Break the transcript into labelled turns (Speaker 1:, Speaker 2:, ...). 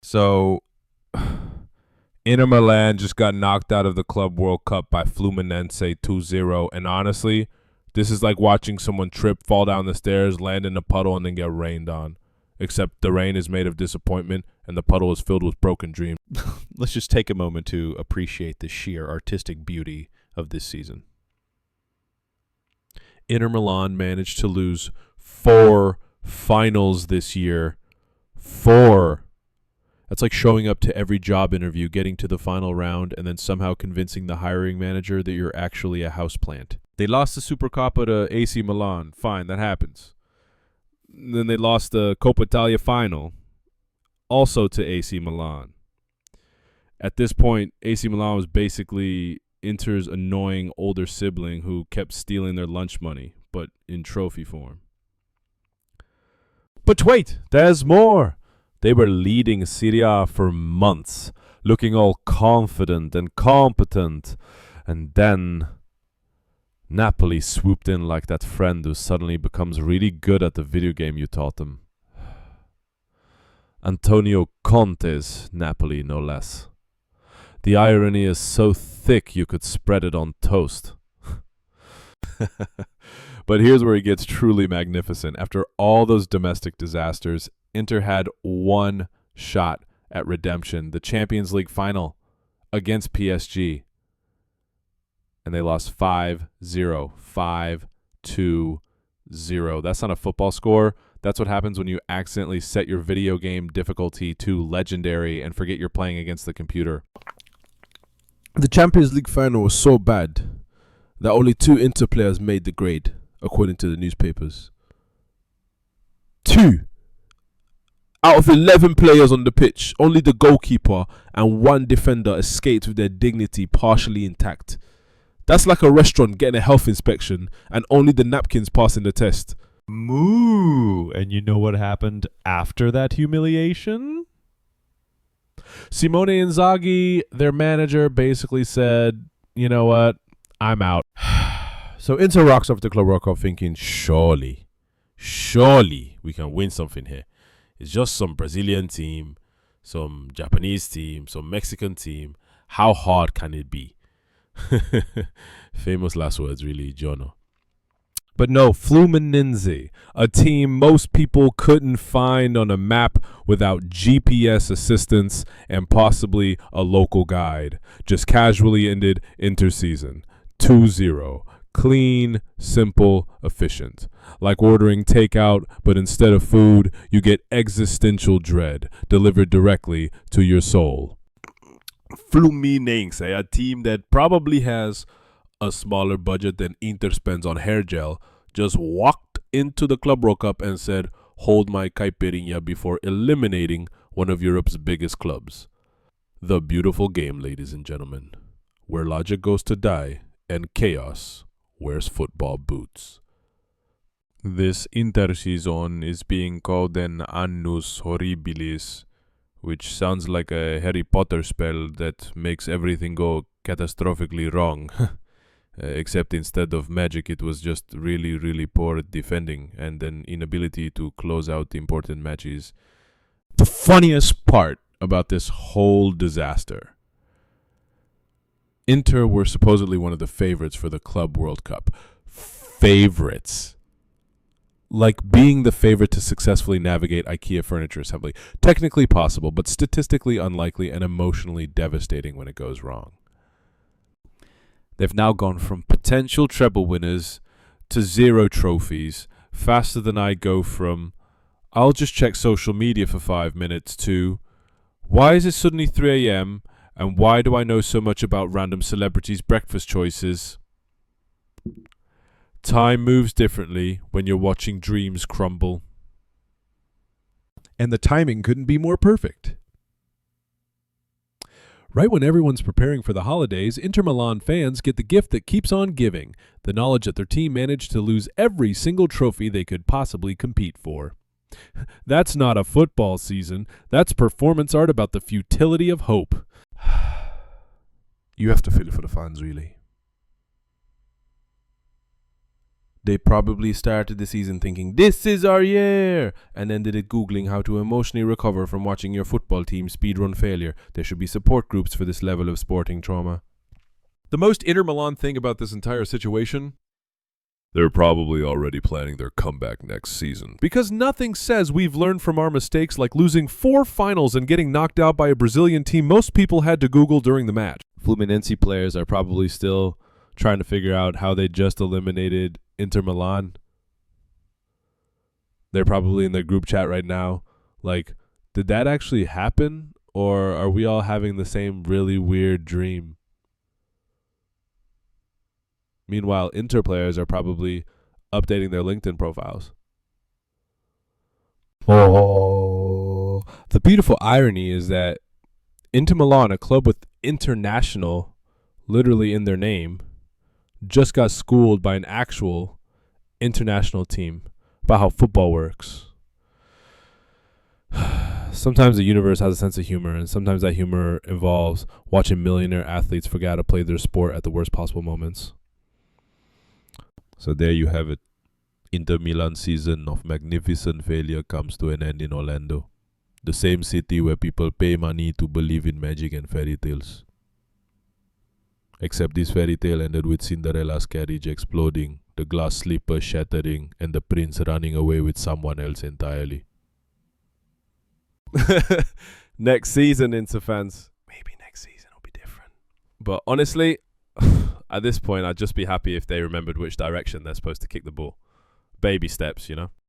Speaker 1: So, Inter Milan just got knocked out of the Club World Cup by Fluminense 2-0. And honestly, this is like watching someone trip, fall down the stairs, land in a puddle, and then get rained on. Except the rain is made of disappointment, and the puddle is filled with broken dreams.
Speaker 2: Let's just take a moment to appreciate the sheer artistic beauty of this season. Inter Milan managed to lose 4 finals this year. 4. That's like showing up to every job interview, getting to the final round, and then somehow convincing the hiring manager that you're actually a houseplant. They lost the Supercoppa to AC Milan. Fine, that happens. Then they lost the Coppa Italia final, also to AC Milan. At this point, AC Milan was basically Inter's annoying older sibling who kept stealing their lunch money, but in trophy form. But wait, there's more. They were leading Serie A for months, looking all confident and competent, and then Napoli swooped in like that friend who suddenly becomes really good at the video game you taught them. Antonio Conte's Napoli, no less. The irony is so thick you could spread it on toast. But here's where it gets truly magnificent. After all those domestic disasters, Inter had one shot at redemption, the Champions League final against PSG. And they lost 5-0. 5-2-0. That's not a football score. That's what happens when you accidentally set your video game difficulty to legendary and forget you're playing against the computer.
Speaker 3: The Champions League final was so bad that only 2 Inter players made the grade, according to the newspapers. 2 out of 11 players on the pitch, only the goalkeeper and 1 defender escaped with their dignity partially intact. That's like a restaurant getting a health inspection and only the napkins passing the test.
Speaker 2: Moo! And you know what happened after that humiliation?
Speaker 1: Simone Inzaghi, their manager, basically said, you know what, I'm out.
Speaker 3: So Inter rocks off the Club World Cup thinking, surely we can win something here. It's just some Brazilian team, some Japanese team, some Mexican team. How hard can it be? Famous last words, really, Jono.
Speaker 1: But no, Fluminense, a team most people couldn't find on a map without GPS assistance and possibly a local guide, just casually ended interseason 2-0. Clean, simple, efficient. Like ordering takeout, but instead of food, you get existential dread delivered directly to your soul.
Speaker 3: Fluminense, a team that probably has a smaller budget than Inter spends on hair gel, just walked into the Club World Cup and said, hold my caipirinha, before eliminating one of Europe's biggest clubs. The beautiful game, ladies and gentlemen, where logic goes to die and chaos wears football boots.
Speaker 1: This interseason is being called an annus horribilis, which sounds like a Harry Potter spell that makes everything go catastrophically wrong. Except instead of magic, it was just really, really poor defending and an inability to close out important matches.
Speaker 3: The funniest part about this whole disaster,
Speaker 1: Inter were supposedly one of the favorites for the Club World Cup. Favorites. Like being the favorite to successfully navigate IKEA furniture assembly. Technically possible, but statistically unlikely and emotionally devastating when it goes wrong. They've now gone from potential treble winners to 0 trophies, faster than I go from, I'll just check social media for 5 minutes, to, why is it suddenly 3 a.m., and why do I know so much about random celebrities' breakfast choices? Time moves differently when you're watching dreams crumble.
Speaker 3: and the timing couldn't be more perfect. Right when everyone's preparing for the holidays, Inter Milan fans get the gift that keeps on giving, the knowledge that their team managed to lose every single trophy they could possibly compete for. That's not a football season. That's performance art about the futility of hope. You have to feel it for the fans, really.
Speaker 2: They probably started the season thinking, this is our year, and ended it Googling how to emotionally recover from watching your football team speedrun failure. There should be support groups for this level of sporting trauma.
Speaker 1: The most Inter Milan thing about this entire situation, they're probably already planning their comeback next season. Because nothing says we've learned from our mistakes like losing 4 finals and getting knocked out by a Brazilian team most people had to Google during the match. Fluminense players are probably still trying to figure out how they just eliminated Inter Milan. They're probably in their group chat right now. Like, did that actually happen? Or are we all having the same really weird dream? Meanwhile, Inter players are probably updating their LinkedIn profiles. Oh, the beautiful irony is that Inter Milan, a club with international literally in their name, just got schooled by an actual international team about how football works. Sometimes the universe has a sense of humor, and sometimes that humor involves watching millionaire athletes forget how to play their sport at the worst possible moments. So there you have it. Inter Milan season of magnificent failure comes to an end in Orlando. The same city where people pay money to believe in magic and fairy tales. Except this fairy tale ended with Cinderella's carriage exploding, the glass slipper shattering, and the prince running away with someone else entirely. Next season, Inter fans. Maybe next season will be different. But honestly, at this point, I'd just be happy if they remembered which direction they're supposed to kick the ball. Baby steps, you know?